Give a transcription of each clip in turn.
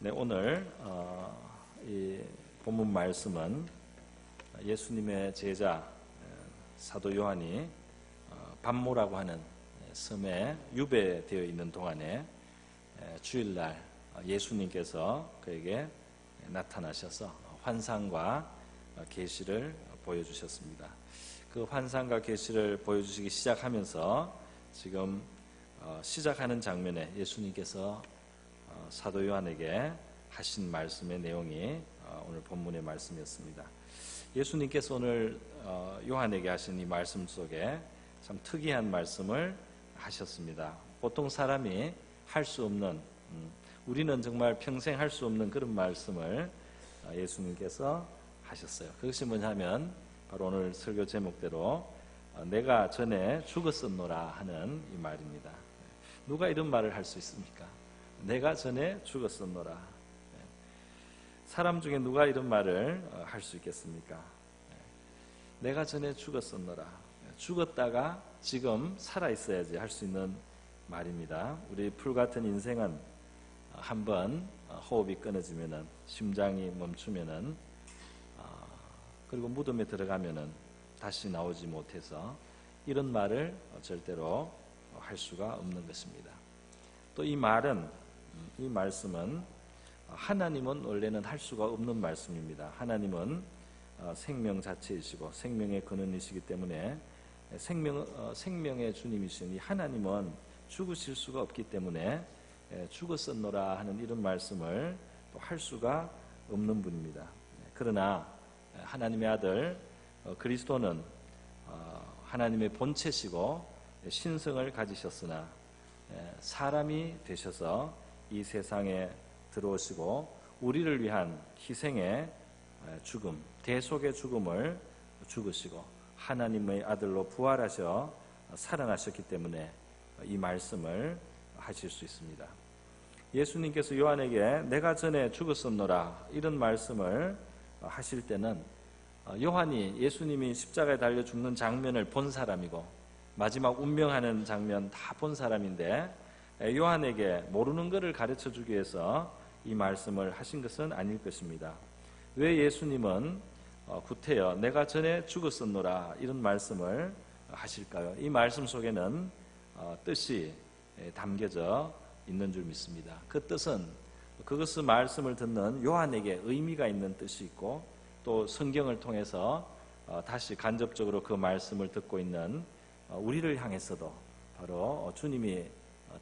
네, 오늘 이 본문 말씀은 예수님의 제자 사도 요한이 반모라고 하는 섬에 유배되어 있는 동안에 주일날 예수님께서 그에게 나타나셔서 환상과 계시를 보여주셨습니다. 그 환상과 계시를 보여주시기 시작하면서 지금 시작하는 장면에 예수님께서 사도 요한에게 하신 말씀의 내용이 오늘 본문의 말씀이었습니다. 예수님께서 오늘 요한에게 하신 이 말씀 속에 참 특이한 말씀을 하셨습니다. 보통 사람이 할 수 없는, 우리는 정말 평생 할 수 없는 그런 말씀을 예수님께서 하셨어요. 그것이 뭐냐면 바로 오늘 설교 제목대로 내가 전에 죽었었노라 하는 이 말입니다. 누가 이런 말을 할 수 있습니까? 내가 전에 죽었었노라. 사람 중에 누가 이런 말을 할 수 있겠습니까? 내가 전에 죽었었노라. 죽었다가 지금 살아있어야지 할 수 있는 말입니다. 우리 풀같은 인생은 한번 호흡이 끊어지면은, 심장이 멈추면은, 그리고 무덤에 들어가면은 다시 나오지 못해서 이런 말을 절대로 할 수가 없는 것입니다. 또 이 말씀은 하나님은 원래는 할 수가 없는 말씀입니다. 하나님은 생명 자체이시고 생명의 근원이시기 때문에 생명의 주님이신 이 하나님은 죽으실 수가 없기 때문에 죽었었노라 하는 이런 말씀을 또 할 수가 없는 분입니다. 그러나 하나님의 아들 그리스도는 하나님의 본체시고 신성을 가지셨으나 사람이 되셔서 이 세상에 들어오시고 우리를 위한 희생의 죽음, 대속의 죽음을 죽으시고 하나님의 아들로 부활하셔 살아나셨기 때문에 이 말씀을 하실 수 있습니다. 예수님께서 요한에게 내가 전에 죽었었노라 이런 말씀을 하실 때는 요한이 예수님이 십자가에 달려 죽는 장면을 본 사람이고 마지막 운명하는 장면 다 본 사람인데 요한에게 모르는 것을 가르쳐 주기 위해서 이 말씀을 하신 것은 아닐 것입니다. 왜 예수님은 구태여 내가 전에 죽었었노라 이런 말씀을 하실까요? 이 말씀 속에는 뜻이 담겨져 있는 줄 믿습니다. 그 뜻은 그것을 말씀을 듣는 요한에게 의미가 있는 뜻이 있고 또 성경을 통해서 다시 간접적으로 그 말씀을 듣고 있는 우리를 향해서도 바로 주님이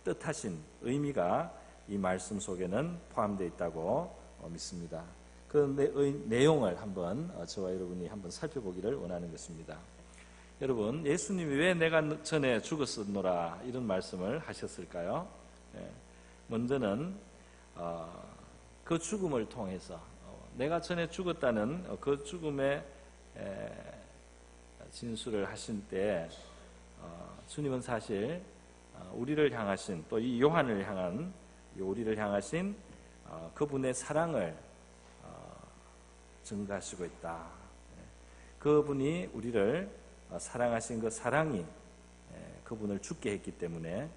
뜻하신 의미가 이 말씀 속에는 포함되어 있다고 믿습니다. 그 내용을 한번 저와 여러분이 한번 살펴보기를 원하는 것입니다. 여러분, 예수님이 왜 내가 전에 죽었었노라 이런 말씀을 하셨을까요? 먼저는 그 죽음을 통해서 내가 전에 죽었다는 그 죽음의 진술을 하신 때 주님은 사실 우리를 향하신 또 이 요한을 향한 우리를 향하신 그분의 사랑을 증가하시고 있다. 그분이 우리를 사랑하신 그 사랑이 그분을 죽게 했기 때문에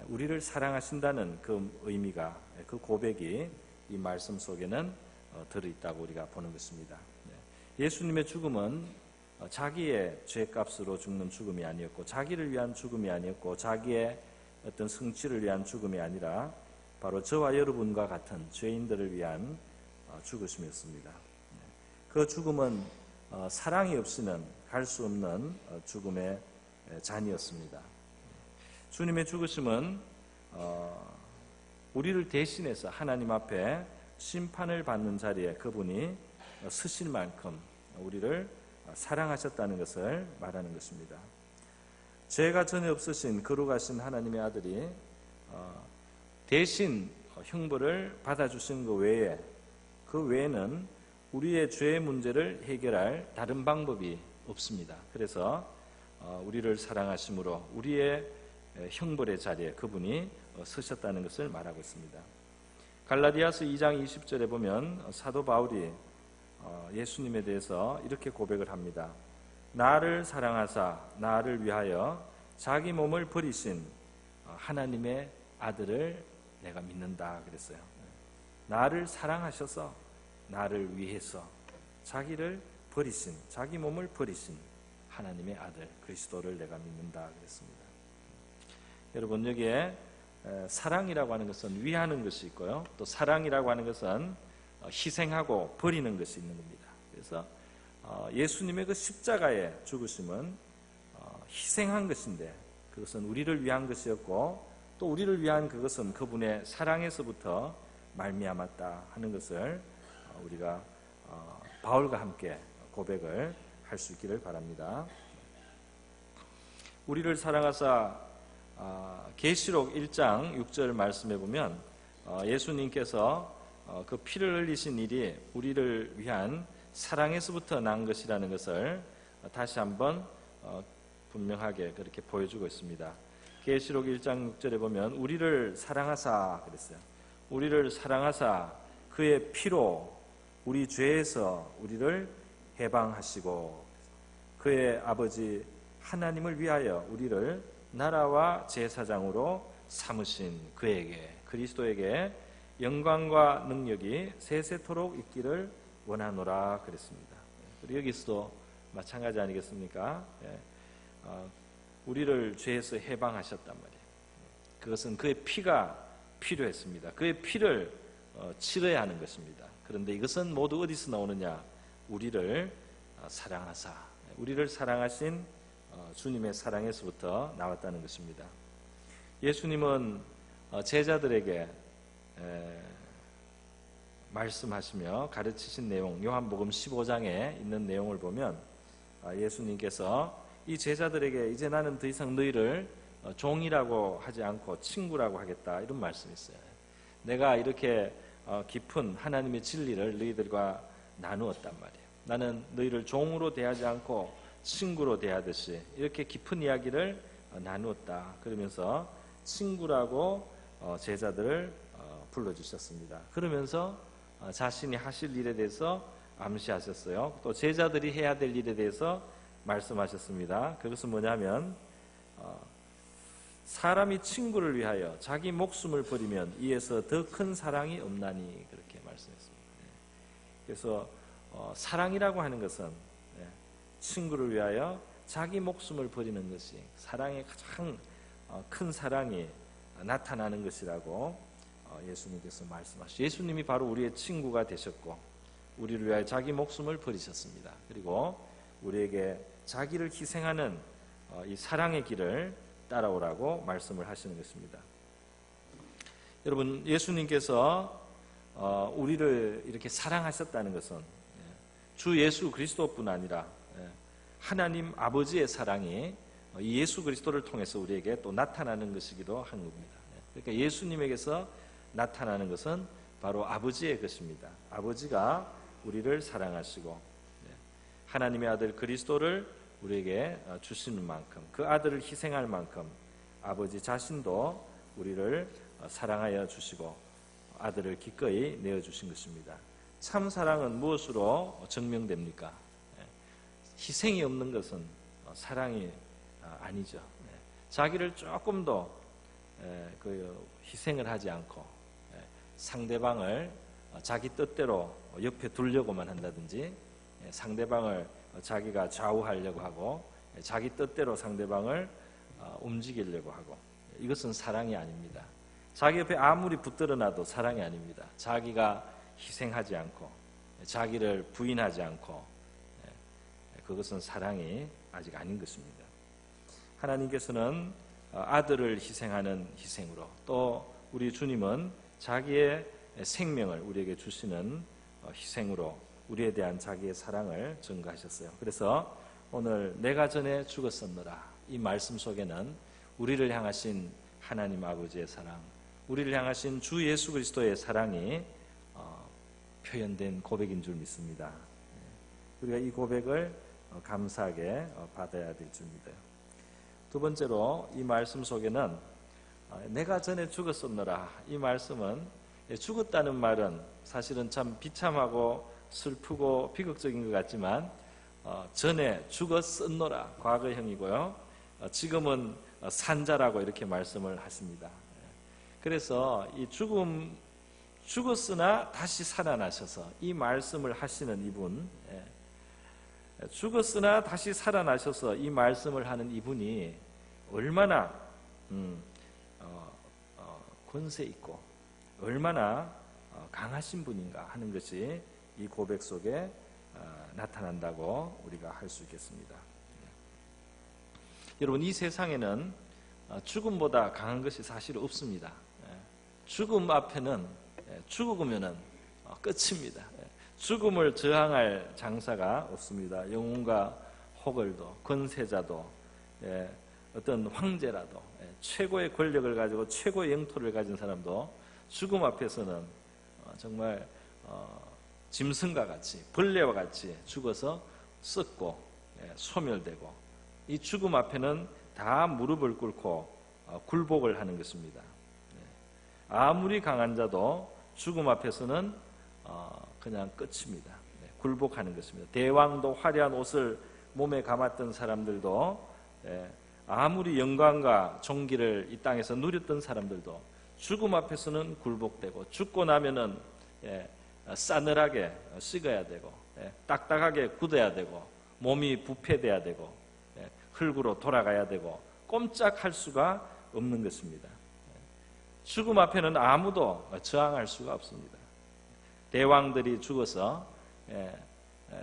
우리를 사랑하신다는 그 의미가 그 고백이 이 말씀 속에는 들어있다고 우리가 보는 것입니다. 예수님의 죽음은 자기의 죄값으로 죽는 죽음이 아니었고 자기를 위한 죽음이 아니었고 자기의 어떤 성취를 위한 죽음이 아니라 바로 저와 여러분과 같은 죄인들을 위한 죽으심이었습니다. 그 죽음은 사랑이 없이는 갈 수 없는 죽음의 잔이었습니다. 주님의 죽으심은 우리를 대신해서 하나님 앞에 심판을 받는 자리에 그분이 서실 만큼 우리를 사랑하셨다는 것을 말하는 것입니다. 죄가 전혀 없으신 거룩하신 하나님의 아들이 대신 형벌을 받아주신 그 외에는 우리의 죄의 문제를 해결할 다른 방법이 없습니다. 그래서 우리를 사랑하심으로 우리의 형벌의 자리에 그분이 서셨다는 것을 말하고 있습니다. 갈라디아서 2장 20절에 보면 사도 바울이 예수님에 대해서 이렇게 고백을 합니다. 나를 사랑하사 나를 위하여 자기 몸을 버리신 하나님의 아들을 내가 믿는다 그랬어요. 나를 사랑하셔서 나를 위해서 자기를 버리신, 자기 몸을 버리신 하나님의 아들 그리스도를 내가 믿는다 그랬습니다. 여러분, 여기에 사랑이라고 하는 것은 위하는 것이 있고요, 또 사랑이라고 하는 것은 희생하고 버리는 것이 있는 겁니다. 그래서 예수님의 그 십자가의 죽으심은 희생한 것인데 그것은 우리를 위한 것이었고, 또 우리를 위한 그것은 그분의 사랑에서부터 말미암았다 하는 것을 우리가 바울과 함께 고백을 할 수 있기를 바랍니다. 우리를 사랑하사 계시록 1장 6절 말씀해 보면 예수님께서 그 피를 흘리신 일이 우리를 위한 사랑에서부터 난 것이라는 것을 다시 한번 분명하게 그렇게 보여주고 있습니다. 계시록 1장 6절에 보면 우리를 사랑하사 그랬어요. 우리를 사랑하사 그의 피로 우리 죄에서 우리를 해방하시고 그의 아버지 하나님을 위하여 우리를 나라와 제사장으로 삼으신 그에게, 그리스도에게 영광과 능력이 세세토록 있기를 원하노라 그랬습니다. 그리고 여기서도 마찬가지 아니겠습니까? 우리를 죄에서 해방하셨단 말이에요. 그것은 그의 피가 필요했습니다. 그의 피를 치러야 하는 것입니다. 그런데 이것은 모두 어디서 나오느냐? 우리를 사랑하사, 우리를 사랑하신 주님의 사랑에서부터 나왔다는 것입니다. 예수님은 제자들에게 말씀하시며 가르치신 내용, 요한복음 15장에 있는 내용을 보면 예수님께서 이 제자들에게 이제 나는 더 이상 너희를 종이라고 하지 않고 친구라고 하겠다, 이런 말씀이 있어요. 내가 이렇게 깊은 하나님의 진리를 너희들과 나누었단 말이에요. 나는 너희를 종으로 대하지 않고 친구로 대하듯이 이렇게 깊은 이야기를 나누었다. 그러면서 친구라고 제자들을 불러주셨습니다. 그러면서 자신이 하실 일에 대해서 암시하셨어요. 또 제자들이 해야 될 일에 대해서 말씀하셨습니다. 그것은 뭐냐면 사람이 친구를 위하여 자기 목숨을 버리면 이에서 더 큰 사랑이 없나니, 그렇게 말씀했습니다. 그래서 사랑이라고 하는 것은 친구를 위하여 자기 목숨을 버리는 것이 사랑의 가장 큰 사랑이 나타나는 것이라고 예수님께서 말씀하시죠. 예수님이 바로 우리의 친구가 되셨고 우리를 위하여 자기 목숨을 버리셨습니다. 그리고 우리에게 자기를 희생하는 이 사랑의 길을 따라오라고 말씀을 하시는 것입니다. 여러분, 예수님께서 우리를 이렇게 사랑하셨다는 것은 주 예수 그리스도뿐 아니라 하나님 아버지의 사랑이 이 예수 그리스도를 통해서 우리에게 또 나타나는 것이기도 한 겁니다. 그러니까 예수님에게서 나타나는 것은 바로 아버지의 것입니다. 아버지가 우리를 사랑하시고 하나님의 아들 그리스도를 우리에게 주시는 만큼, 그 아들을 희생할 만큼 아버지 자신도 우리를 사랑하여 주시고 아들을 기꺼이 내어주신 것입니다. 참 사랑은 무엇으로 증명됩니까? 희생이 없는 것은 사랑이 아니죠. 자기를 조금 더 희생을 하지 않고 상대방을 자기 뜻대로 옆에 두려고만 한다든지, 상대방을 자기가 좌우하려고 하고 자기 뜻대로 상대방을 움직이려고 하고, 이것은 사랑이 아닙니다. 자기 옆에 아무리 붙들어놔도 사랑이 아닙니다. 자기가 희생하지 않고 자기를 부인하지 않고, 그것은 사랑이 아직 아닌 것입니다. 하나님께서는 아들을 희생하는 희생으로, 또 우리 주님은 자기의 생명을 우리에게 주시는 희생으로 우리에 대한 자기의 사랑을 증거하셨어요. 그래서 오늘 내가 전에 죽었었노라, 이 말씀 속에는 우리를 향하신 하나님 아버지의 사랑, 우리를 향하신 주 예수 그리스도의 사랑이 표현된 고백인 줄 믿습니다. 우리가 이 고백을 감사하게 받아야 될 줄 믿어요. 두 번째로, 이 말씀 속에는 내가 전에 죽었었노라, 이 말씀은 죽었다는 말은 사실은 참 비참하고 슬프고 비극적인 것 같지만 전에 죽었었노라, 과거형이고요. 지금은 산자라고 이렇게 말씀을 하십니다. 그래서 이 죽었으나 다시 살아나셔서 이 말씀을 하시는 이분, 죽었으나 다시 살아나셔서 이 말씀을 하는 이분이 얼마나 권세 있고 얼마나 강하신 분인가 하는 것이 이 고백 속에 나타난다고 우리가 할 수 있겠습니다. 여러분, 이 세상에는 죽음보다 강한 것이 사실 없습니다. 죽음 앞에는 죽으면은 끝입니다. 죽음을 저항할 장사가 없습니다. 영웅과 호걸도 권세자도 어떤 황제라도 최고의 권력을 가지고 최고의 영토를 가진 사람도 죽음 앞에서는 정말 짐승과 같이 벌레와 같이 죽어서 썩고 소멸되고, 이 죽음 앞에는 다 무릎을 꿇고 굴복을 하는 것입니다. 아무리 강한 자도 죽음 앞에서는 그냥 끝입니다. 굴복하는 것입니다. 대왕도 화려한 옷을 몸에 감았던 사람들도, 아무리 영광과 존귀를 이 땅에서 누렸던 사람들도 죽음 앞에서는 굴복되고, 죽고 나면은 싸늘하게 식어야 되고, 딱딱하게 굳어야 되고, 몸이 부패돼야 되고, 흙으로 돌아가야 되고, 꼼짝할 수가 없는 것입니다. 죽음 앞에는 아무도 저항할 수가 없습니다. 대왕들이 죽어서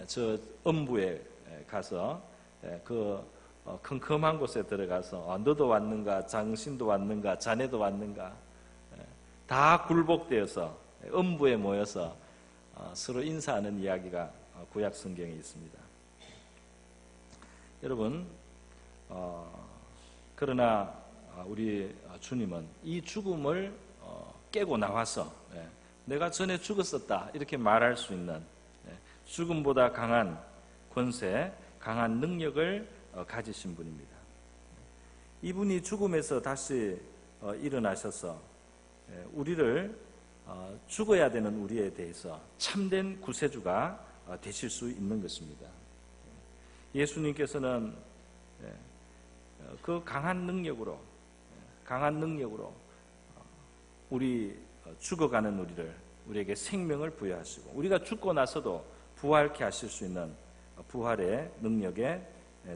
저 음부에 가서 그 컴컴한 곳에 들어가서 너도 왔는가, 장신도 왔는가, 자네도 왔는가, 다 굴복되어서 음부에 모여서 서로 인사하는 이야기가 구약 성경에 있습니다. 여러분, 그러나 우리 주님은 이 죽음을 깨고 나와서 내가 전에 죽었었다 이렇게 말할 수 있는 죽음보다 강한 권세, 강한 능력을 가지신 분입니다. 이분이 죽음에서 다시 일어나셔서 우리를 죽어야 되는 우리에 대해서 참된 구세주가 되실 수 있는 것입니다. 예수님께서는 그 강한 능력으로 우리 죽어가는 우리에게 생명을 부여하시고, 우리가 죽고 나서도 부활케 하실 수 있는 부활의 능력의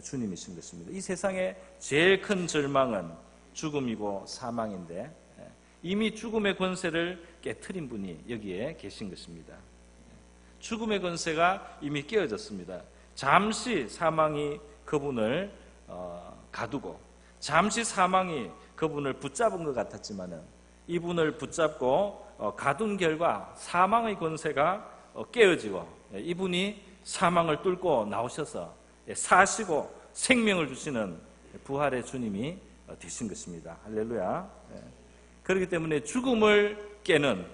주님이신 것입니다. 이 세상에 제일 큰 절망은 죽음이고 사망인데, 이미 죽음의 권세를 깨트린 분이 여기에 계신 것입니다. 죽음의 권세가 이미 깨어졌습니다. 잠시 사망이 그분을 가두고, 잠시 사망이 그분을 붙잡은 것 같았지만은, 이분을 붙잡고 가둔 결과 사망의 권세가 깨어지고, 이분이 사망을 뚫고 나오셔서 사시고 생명을 주시는 부활의 주님이 되신 것입니다. 할렐루야. 그렇기 때문에 죽음을 깨는,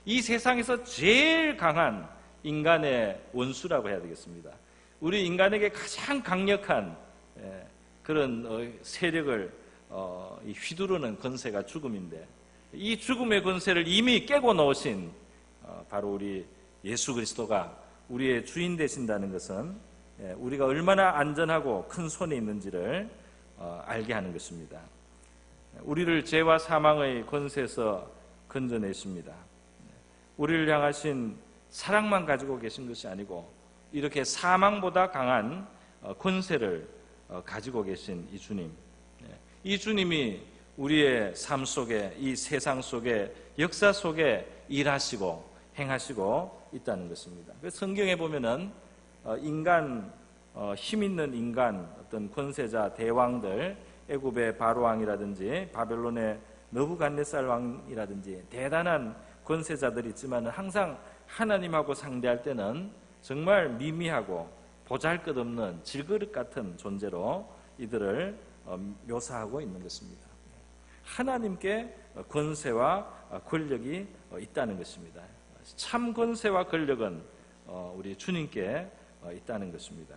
이 세상에서 제일 강한 인간의 원수라고 해야 되겠습니다. 우리 인간에게 가장 강력한 그런 세력을 휘두르는 권세가 죽음인데, 이 죽음의 권세를 이미 깨고 나오신 바로 우리 예수 그리스도가 우리의 주인 되신다는 것은 우리가 얼마나 안전하고 큰 손에 있는지를 알게 하는 것입니다. 우리를 죄와 사망의 권세에서 건져내십니다. 우리를 향하신 사랑만 가지고 계신 것이 아니고, 이렇게 사망보다 강한 권세를 가지고 계신 이 주님, 이 주님이 우리의 삶 속에, 이 세상 속에, 역사 속에 일하시고 행하시고 있다는 것입니다. 성경에 보면은 인간, 힘 있는 인간, 어떤 권세자, 대왕들, 애굽의 바로 왕이라든지 바벨론의 느부갓네살 왕이라든지 대단한 권세자들이 있지만, 항상 하나님하고 상대할 때는 정말 미미하고 보잘것없는 질그릇 같은 존재로 이들을 묘사하고 있는 것입니다. 하나님께 권세와 권력이 있다는 것입니다. 참 권세와 권력은 우리 주님께 있다는 것입니다.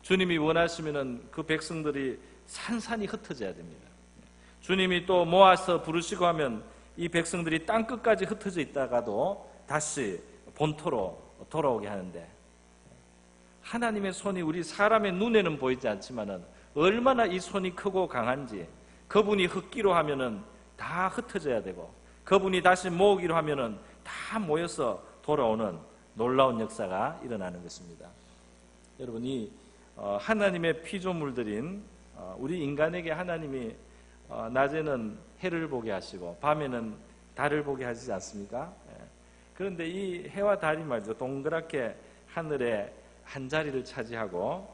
주님이 원하시면 그 백성들이 산산이 흩어져야 됩니다. 주님이 또 모아서 부르시고 하면 이 백성들이 땅 끝까지 흩어져 있다가도 다시 본토로 돌아오게 하는데, 하나님의 손이 우리 사람의 눈에는 보이지 않지만은 얼마나 이 손이 크고 강한지, 그분이 흩기로 하면은 다 흩어져야 되고, 그분이 다시 모으기로 하면은 다 모여서 돌아오는 놀라운 역사가 일어나는 것입니다. 여러분이 하나님의 피조물들인 우리 인간에게 하나님이 낮에는 해를 보게 하시고 밤에는 달을 보게 하시지 않습니까? 그런데 이 해와 달이 말이죠, 동그랗게 하늘에 한 자리를 차지하고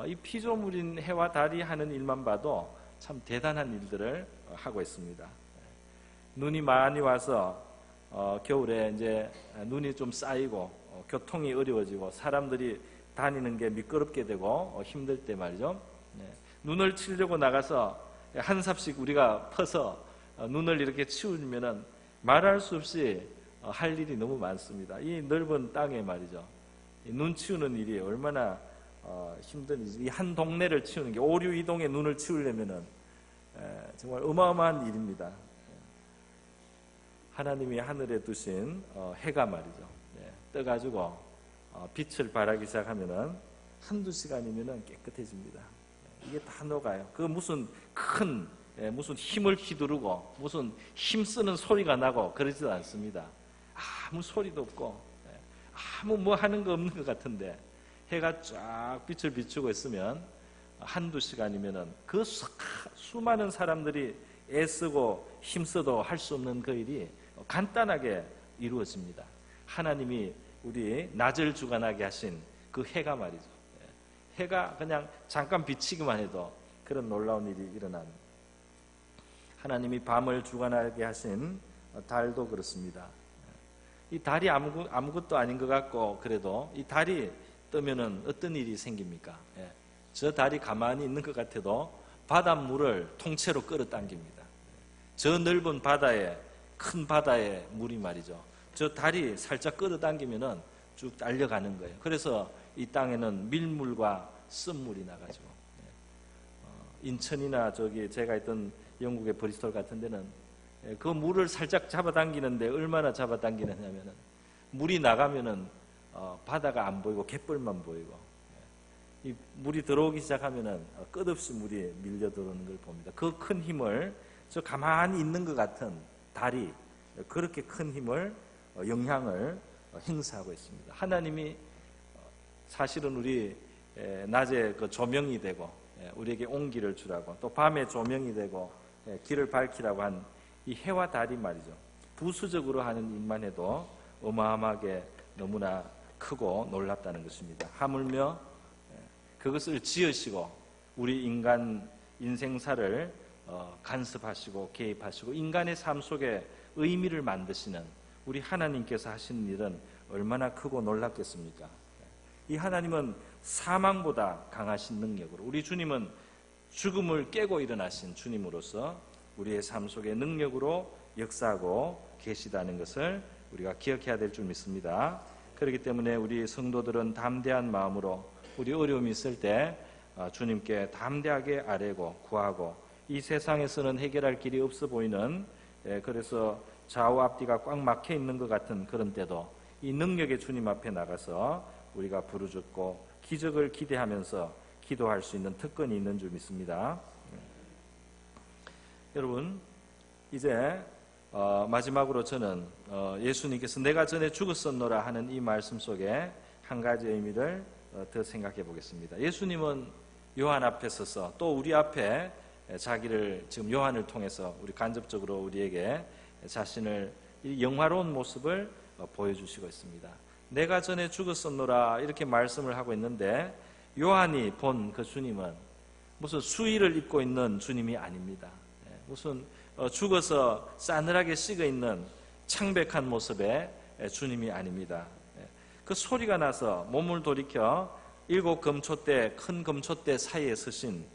이 피조물인 해와 달이 하는 일만 봐도 참 대단한 일들을 하고 있습니다. 눈이 많이 와서 겨울에 이제 눈이 좀 쌓이고 교통이 어려워지고 사람들이 다니는 게 미끄럽게 되고 힘들 때 말이죠. 눈을 치려고 나가서 한 삽씩 우리가 퍼서 눈을 이렇게 치우면은 말할 수 없이 할 일이 너무 많습니다. 이 넓은 땅에 말이죠. 눈 치우는 일이 얼마나 힘든 일이지. 이 한 동네를 치우는 게 오류 이동의 눈을 치우려면은 정말 어마어마한 일입니다. 하나님이 하늘에 두신 해가 말이죠. 떠가지고 빛을 발하기 시작하면은 한두 시간이면은 깨끗해집니다. 이게 다 녹아요. 그 무슨 큰 무슨 힘을 휘두르고 무슨 힘쓰는 소리가 나고 그러지도 않습니다. 아무 소리도 없고 아무 뭐 하는 거 없는 것 같은데 해가 쫙 빛을 비추고 있으면 한두 시간이면은 그 수많은 사람들이 애쓰고 힘써도 할 수 없는 그 일이 간단하게 이루어집니다. 하나님이 우리 낮을 주관하게 하신 그 해가 말이죠. 해가 그냥 잠깐 비치기만 해도 그런 놀라운 일이 일어난, 하나님이 밤을 주관하게 하신 달도 그렇습니다. 이 달이 아무것도 아닌 것 같고 그래도 이 달이 뜨면은 어떤 일이 생깁니까? 저 달이 가만히 있는 것 같아도 바닷물을 통째로 끌어당깁니다. 저 넓은 바다에, 큰 바다의 물이 말이죠, 저 달이 살짝 끌어당기면은 쭉 달려가는 거예요. 그래서 이 땅에는 밀물과 쓴물이 나가지고, 인천이나 저기 제가 있던 영국의 브리스톨 같은 데는 그 물을 살짝 잡아당기는데 얼마나 잡아당기느냐면은 물이 나가면은 바다가 안 보이고 갯벌만 보이고, 이 물이 들어오기 시작하면은 끝없이 물이 밀려 들어오는 걸 봅니다. 그 큰 힘을, 저 가만히 있는 것 같은 달이 그렇게 큰 힘을, 영향을 행사하고 있습니다. 하나님이 사실은 우리 낮에 그 조명이 되고 우리에게 온기를 주라고, 또 밤에 조명이 되고 길을 밝히라고 한 이 해와 달이 말이죠, 부수적으로 하는 일만 해도 어마어마하게 너무나 크고 놀랍다는 것입니다. 하물며 그것을 지으시고 우리 인간 인생사를 간섭하시고 개입하시고 인간의 삶 속에 의미를 만드시는 우리 하나님께서 하시는 일은 얼마나 크고 놀랍겠습니까? 이 하나님은 사망보다 강하신 능력으로, 우리 주님은 죽음을 깨고 일어나신 주님으로서 우리의 삶 속에 능력으로 역사하고 계시다는 것을 우리가 기억해야 될 줄 믿습니다. 그렇기 때문에 우리 성도들은 담대한 마음으로 우리 어려움이 있을 때 주님께 담대하게 아뢰고 구하고, 이 세상에서는 해결할 길이 없어 보이는, 그래서 좌우 앞뒤가 꽉 막혀 있는 것 같은 그런 때도 이 능력의 주님 앞에 나가서 우리가 부르짖고 기적을 기대하면서 기도할 수 있는 특권이 있는 줄 믿습니다. 여러분, 이제 마지막으로 저는 예수님께서 내가 전에 죽었었노라 하는 이 말씀 속에 한 가지 의미를 더 생각해 보겠습니다. 예수님은 요한 앞에 서서 또 우리 앞에 자기를 지금 요한을 통해서 우리 간접적으로 우리에게 자신을 이 영화로운 모습을 보여주시고 있습니다. 내가 전에 죽었었노라 이렇게 말씀을 하고 있는데, 요한이 본 그 주님은 무슨 수의를 입고 있는 주님이 아닙니다. 무슨 죽어서 싸늘하게 식어 있는 창백한 모습의 주님이 아닙니다. 그 소리가 나서 몸을 돌이켜 7 금초대, 큰 금초대 사이에 서신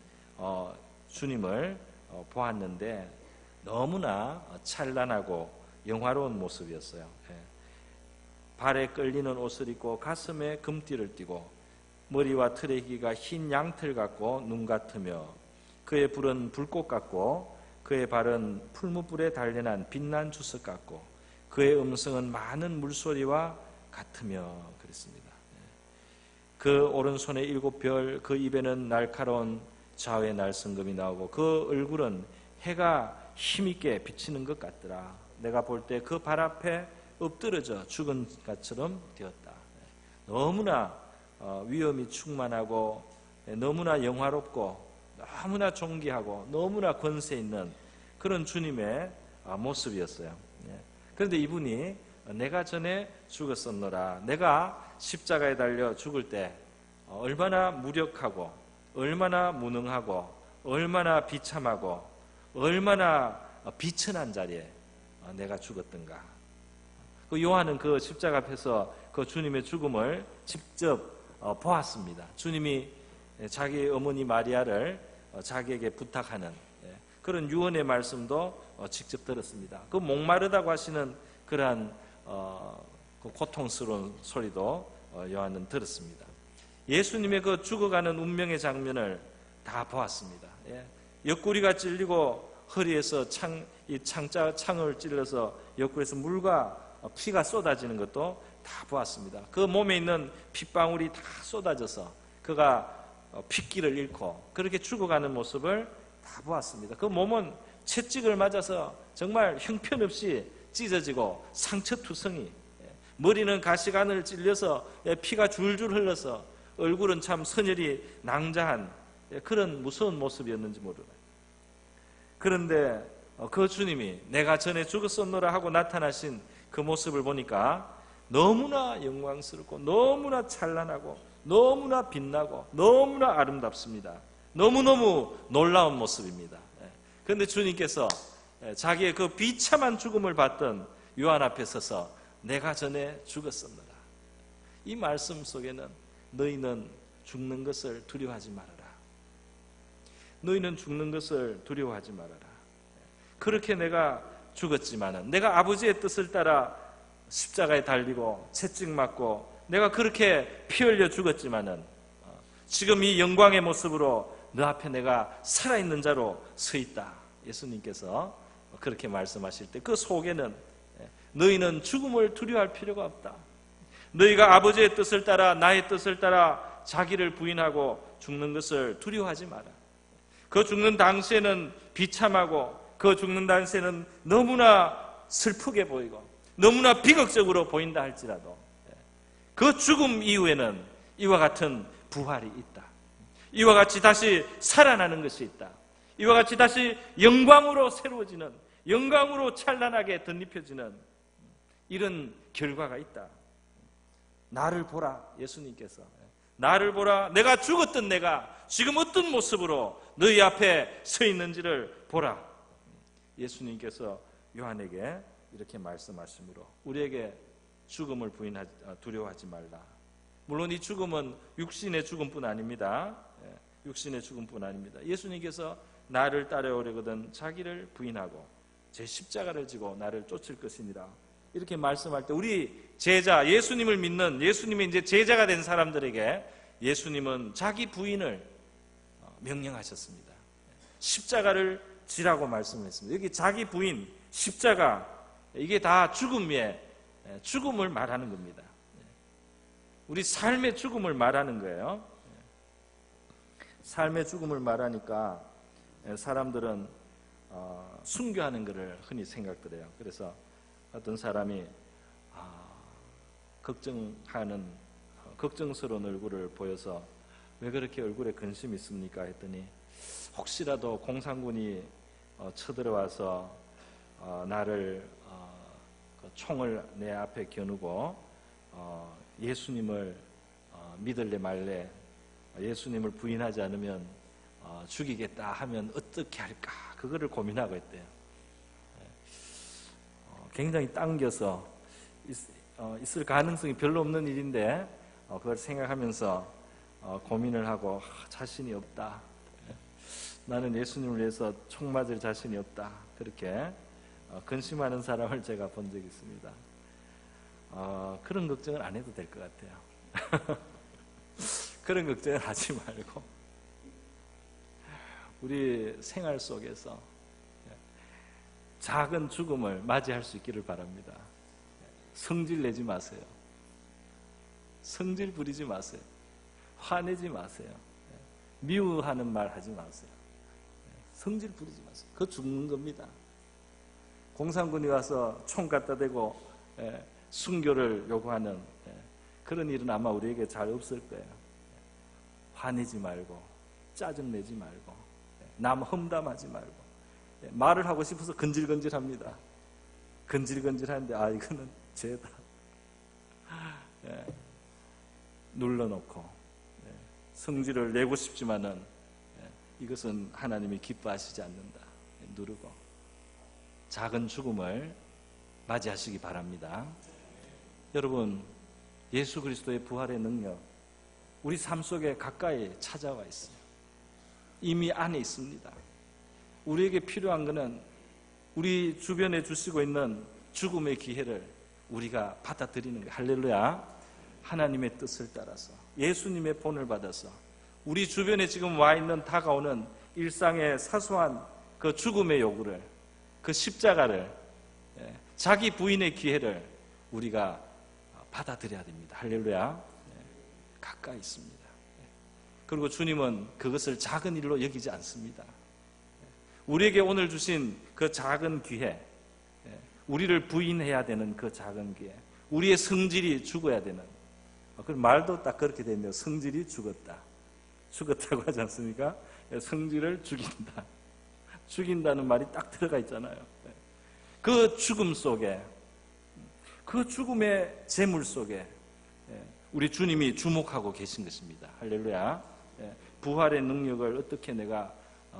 주님을 보았는데 너무나 찬란하고 영화로운 모습이었어요. 발에 끌리는 옷을 입고 가슴에 금띠를 띠고 머리와 털의 길이가 흰 양털 같고 눈 같으며, 그의 불은 불꽃 같고 그의 발은 풀무불에 단련한 빛난 주석 같고 그의 음성은 많은 물소리와 같으며 그랬습니다. 그 오른손에 7별, 그 입에는 날카로운 좌우의 날성금이 나오고 그 얼굴은 해가 힘있게 비치는 것 같더라. 내가 볼 때 그 발 앞에 엎드러져 죽은 것처럼 되었다. 너무나 위엄이 충만하고 너무나 영화롭고 너무나 존귀하고 너무나 권세 있는 그런 주님의 모습이었어요. 그런데 이분이 내가 전에 죽었었노라. 내가 십자가에 달려 죽을 때 얼마나 무력하고 얼마나 무능하고 얼마나 비참하고 얼마나 비천한 자리에 내가 죽었던가. 요한은 그 십자가 앞에서 그 주님의 죽음을 직접 보았습니다. 주님이 자기 어머니 마리아를 자기에게 부탁하는 그런 유언의 말씀도 직접 들었습니다. 그 목마르다고 하시는 그러한 그 고통스러운 소리도 요한은 들었습니다. 예수님의 그 죽어가는 운명의 장면을 다 보았습니다. 옆구리가 찔리고 허리에서 창을 찔러서 옆구리에서 물과 피가 쏟아지는 것도 다 보았습니다. 그 몸에 있는 핏방울이 다 쏟아져서 그가 핏기를 잃고 그렇게 죽어가는 모습을 다 보았습니다. 그 몸은 채찍을 맞아서 정말 형편없이 찢어지고 상처투성이, 머리는 가시관을 찔려서 피가 줄줄 흘러서 얼굴은 참 선혈이 낭자한 그런 무서운 모습이었는지 모르나요. 그런데 그 주님이 내가 전에 죽었었노라 하고 나타나신 그 모습을 보니까 너무나 영광스럽고 너무나 찬란하고 너무나 빛나고 너무나 아름답습니다. 너무너무 놀라운 모습입니다. 그런데 주님께서 자기의 그 비참한 죽음을 받던 요한 앞에 서서 내가 전에 죽었었노라. 이 말씀 속에는 너희는 죽는 것을 두려워하지 말아라. 너희는 죽는 것을 두려워하지 말아라. 그렇게 내가 죽었지만은 내가 아버지의 뜻을 따라 십자가에 달리고 채찍 맞고 내가 그렇게 피 흘려 죽었지만은 지금 이 영광의 모습으로 너 앞에 내가 살아있는 자로 서 있다. 예수님께서 그렇게 말씀하실 때 그 속에는 너희는 죽음을 두려워할 필요가 없다. 너희가 아버지의 뜻을 따라 나의 뜻을 따라 자기를 부인하고 죽는 것을 두려워하지 마라. 그 죽는 당시에는 비참하고 그 죽는 당시에는 너무나 슬프게 보이고 너무나 비극적으로 보인다 할지라도 그 죽음 이후에는 이와 같은 부활이 있다. 이와 같이 다시 살아나는 것이 있다. 이와 같이 다시 영광으로 새로워지는, 영광으로 찬란하게 덧입혀지는 이런 결과가 있다. 나를 보라. 예수님께서 나를 보라. 내가 죽었던 내가 지금 어떤 모습으로 너희 앞에 서 있는지를 보라. 예수님께서 요한에게 이렇게 말씀하시므로 우리에게 죽음을 두려워하지 말라. 물론 이 죽음은 육신의 죽음뿐 아닙니다. 육신의 죽음뿐 아닙니다. 예수님께서 나를 따라오려거든 자기를 부인하고 제 십자가를 지고 나를 쫓을 것이니라. 이렇게 말씀할 때 우리 제자, 예수님을 믿는 예수님의 이제 제자가 된 사람들에게 예수님은 자기 부인을 명령하셨습니다. 십자가를 지라고 말씀했습니다. 여기 자기 부인, 십자가, 이게 다 죽음을 말하는 겁니다. 우리 삶의 죽음을 말하는 거예요. 삶의 죽음을 말하니까 사람들은 순교하는 것을 흔히 생각들 해요. 그래서 어떤 사람이 걱정스러운 얼굴을 보여서 왜 그렇게 얼굴에 근심이 있습니까? 했더니 혹시라도 공산군이 쳐들어와서 나를 총을 내 앞에 겨누고 예수님을 믿을래 말래, 예수님을 부인하지 않으면 죽이겠다 하면 어떻게 할까? 그거를 고민하고 있대요. 굉장히 당겨서 있을 가능성이 별로 없는 일인데 그걸 생각하면서 고민을 하고 자신이 없다. 나는 예수님을 위해서 총 맞을 자신이 없다. 그렇게 근심하는 사람을 제가 본 적이 있습니다. 그런 걱정을 안 해도 될 것 같아요. 그런 걱정을 하지 말고 우리 생활 속에서 작은 죽음을 맞이할 수 있기를 바랍니다. 성질 내지 마세요. 성질 부리지 마세요. 화내지 마세요. 미워하는 말 하지 마세요. 성질 부리지 마세요. 그거 죽는 겁니다. 공산군이 와서 총 갖다 대고 순교를 요구하는 그런 일은 아마 우리에게 잘 없을 거예요. 화내지 말고 짜증내지 말고 남 험담하지 말고 말을 하고 싶어서 건질건질합니다. 건질건질하는데 이거는 죄다. 눌러놓고 성질을 내고 싶지만은 이것은 하나님이 기뻐하시지 않는다. 누르고 작은 죽음을 맞이하시기 바랍니다. 여러분, 예수 그리스도의 부활의 능력 우리 삶 속에 가까이 찾아와 있어요. 이미 안에 있습니다. 우리에게 필요한 것은 우리 주변에 주시고 있는 죽음의 기회를 우리가 받아들이는 거예요. 할렐루야. 하나님의 뜻을 따라서 예수님의 본을 받아서 우리 주변에 지금 와 있는 다가오는 일상의 사소한 그 죽음의 요구를, 그 십자가를, 자기 부인의 기회를 우리가 받아들여야 됩니다. 할렐루야. 가까이 있습니다. 그리고 주님은 그것을 작은 일로 여기지 않습니다. 우리에게 오늘 주신 그 작은 기회, 우리를 부인해야 되는 그 작은 기회, 우리의 성질이 죽어야 되는, 그 말도 딱 그렇게 되네요. 성질이 죽었다고 하지 않습니까? 성질을 죽인다. 죽인다는 말이 딱 들어가 있잖아요. 그 죽음 속에, 그 죽음의 재물 속에 우리 주님이 주목하고 계신 것입니다. 할렐루야. 부활의 능력을 어떻게 내가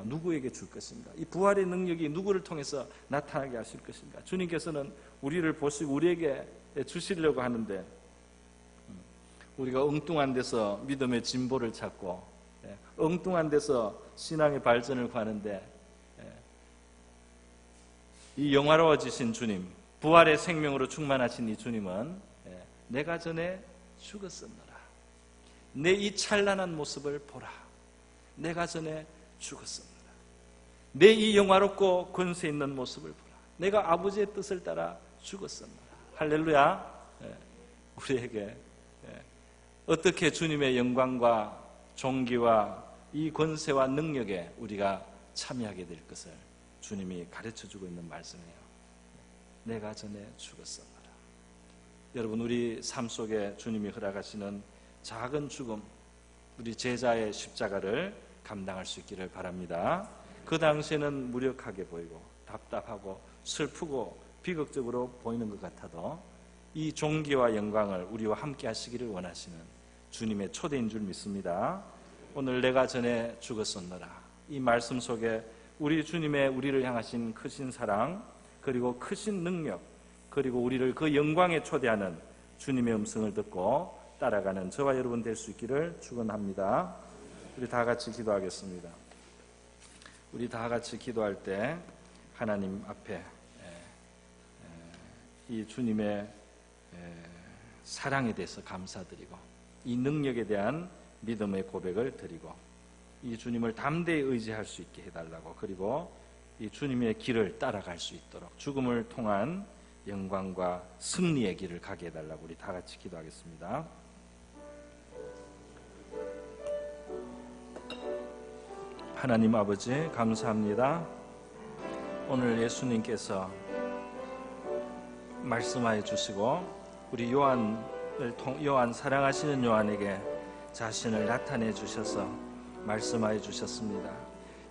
누구에게 줄 것인가? 이 부활의 능력이 누구를 통해서 나타나게 하실 것인가? 주님께서는 우리를 보시고 우리에게 주시려고 하는데 우리가 엉뚱한 데서 믿음의 진보를 찾고 엉뚱한 데서 신앙의 발전을 구하는데 이 영화로워지신 주님, 부활의 생명으로 충만하신 이 주님은 내가 전에 죽었었노라. 내 이 찬란한 모습을 보라. 내가 전에 죽었었노라. 내 이 영화롭고 권세 있는 모습을 보라. 내가 아버지의 뜻을 따라 죽었었노라. 할렐루야. 우리에게 어떻게 주님의 영광과 존귀와 이 권세와 능력에 우리가 참여하게 될 것을 주님이 가르쳐주고 있는 말씀이에요. 내가 전에 죽었었노라. 여러분, 우리 삶 속에 주님이 허락하시는 작은 죽음, 우리 제자의 십자가를 감당할 수 있기를 바랍니다. 그 당시에는 무력하게 보이고 답답하고 슬프고 비극적으로 보이는 것 같아도 이 존귀와 영광을 우리와 함께 하시기를 원하시는 주님의 초대인 줄 믿습니다. 오늘 내가 전에 죽었었노라. 이 말씀 속에 우리 주님의 우리를 향하신 크신 사랑, 그리고 크신 능력, 그리고 우리를 그 영광에 초대하는 주님의 음성을 듣고 따라가는 저와 여러분 될 수 있기를 축원합니다. 우리 다 같이 기도하겠습니다. 우리 다 같이 기도할 때 하나님 앞에 이 주님의 사랑에 대해서 감사드리고 이 능력에 대한 믿음의 고백을 드리고 이 주님을 담대히 의지할 수 있게 해달라고, 그리고 이 주님의 길을 따라갈 수 있도록 죽음을 통한 영광과 승리의 길을 가게 해달라고 우리 다 같이 기도하겠습니다. 하나님 아버지, 감사합니다. 오늘 예수님께서 말씀하여 주시고 우리 요한 사랑하시는 요한에게 자신을 나타내 주셔서 말씀하여 주셨습니다.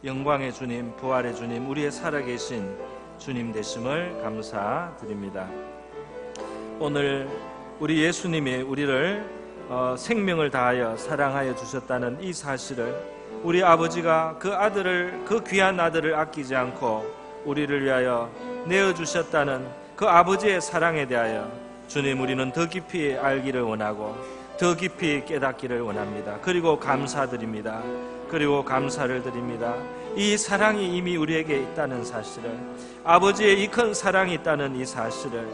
영광의 주님, 부활의 주님, 우리의 살아계신 주님 되심을 감사드립니다. 오늘 우리 예수님이 우리를 생명을 다하여 사랑하여 주셨다는 이 사실을, 우리 아버지가 그 귀한 아들을 아끼지 않고 우리를 위하여 내어주셨다는 그 아버지의 사랑에 대하여 주님, 우리는 더 깊이 알기를 원하고 더 깊이 깨닫기를 원합니다. 그리고 감사드립니다. 그리고 감사를 드립니다. 이 사랑이 이미 우리에게 있다는 사실을, 아버지의 이 큰 사랑이 있다는 이 사실을,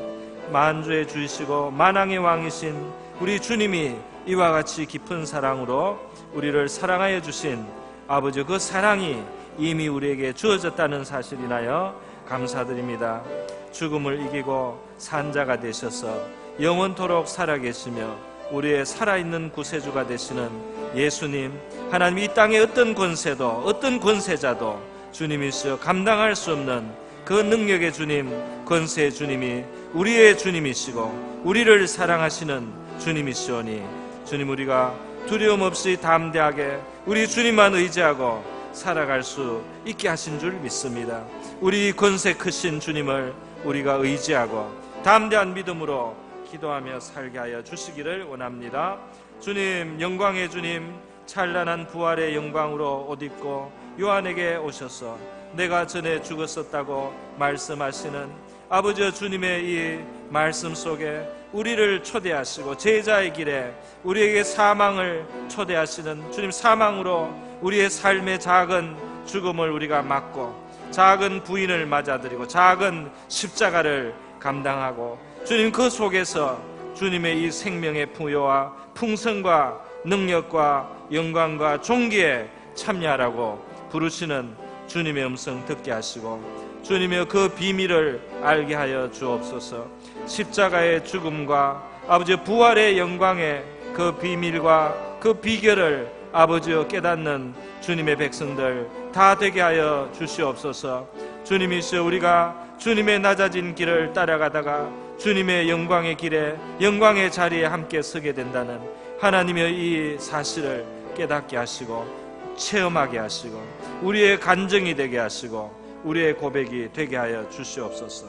만주의 주이시고 만왕의 왕이신 우리 주님이 이와 같이 깊은 사랑으로 우리를 사랑하여 주신 아버지, 그 사랑이 이미 우리에게 주어졌다는 사실 인하여 감사드립니다. 죽음을 이기고 산자가 되셔서 영원토록 살아계시며 우리의 살아있는 구세주가 되시는 예수님, 하나님, 이 땅의 어떤 권세도 어떤 권세자도 주님이시여 감당할 수 없는 그 능력의 주님, 권세의 주님이 우리의 주님이시고 우리를 사랑하시는 주님이시오니 주님, 우리가 두려움 없이 담대하게 우리 주님만 의지하고 살아갈 수 있게 하신 줄 믿습니다. 우리 권세 크신 주님을 우리가 의지하고 담대한 믿음으로 기도하며 살게 하여 주시기를 원합니다. 주님, 영광의 주님, 찬란한 부활의 영광으로 옷 입고 요한에게 오셔서 내가 전에 죽었었다고 말씀하시는 아버지 주님의 이 말씀 속에 우리를 초대하시고 제자의 길에 우리에게 사망을 초대하시는 주님, 사망으로 우리의 삶의 작은 죽음을 우리가 맞고 작은 부인을 맞아들이고 작은 십자가를 감당하고 주님, 그 속에서 주님의 이 생명의 부여와 풍성과 능력과 영광과 존귀에 참여하라고 부르시는 주님의 음성 듣게 하시고 주님의 그 비밀을 알게 하여 주옵소서. 십자가의 죽음과 아버지 부활의 영광의 그 비밀과 그 비결을 아버지여 깨닫는 주님의 백성들 다 되게 하여 주시옵소서. 주님이시여, 우리가 주님의 낮아진 길을 따라가다가 주님의 영광의 길에 영광의 자리에 함께 서게 된다는 하나님의 이 사실을 깨닫게 하시고 체험하게 하시고 우리의 간증이 되게 하시고 우리의 고백이 되게 하여 주시옵소서.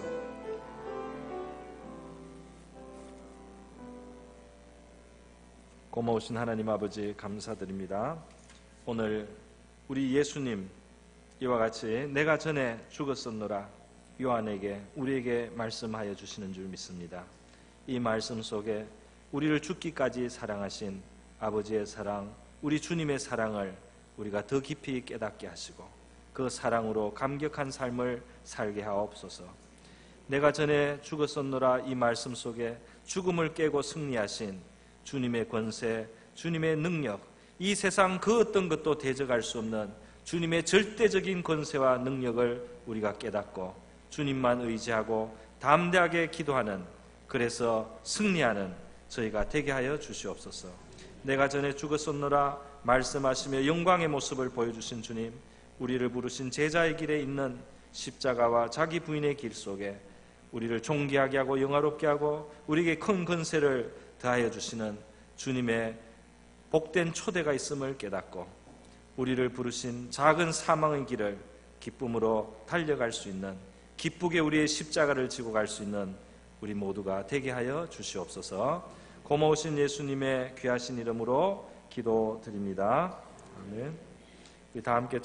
고마우신 하나님 아버지, 감사드립니다. 오늘 우리 예수님 이와 같이 내가 전에 죽었었노라 요한에게 우리에게 말씀하여 주시는 줄 믿습니다. 이 말씀 속에 우리를 죽기까지 사랑하신 아버지의 사랑, 우리 주님의 사랑을 우리가 더 깊이 깨닫게 하시고 그 사랑으로 감격한 삶을 살게 하옵소서. 내가 전에 죽었었노라 이 말씀 속에 죽음을 깨고 승리하신 주님의 권세, 주님의 능력, 이 세상 그 어떤 것도 대적할 수 없는 주님의 절대적인 권세와 능력을 우리가 깨닫고 주님만 의지하고 담대하게 기도하는, 그래서 승리하는 저희가 되게 하여 주시옵소서. 내가 전에 죽었었노라 말씀하시며 영광의 모습을 보여주신 주님, 우리를 부르신 제자의 길에 있는 십자가와 자기 부인의 길 속에 우리를 존귀하게 하고 영화롭게 하고 우리에게 큰 권세를 더하여 주시는 주님의 복된 초대가 있음을 깨닫고 우리를 부르신 작은 사망의 길을 기쁨으로 달려갈 수 있는, 기쁘게 우리의 십자가를 지고 갈 수 있는 우리 모두가 되게 하여 주시옵소서. 고마우신 예수님의 귀하신 이름으로 기도드립니다. 아멘. 다 함께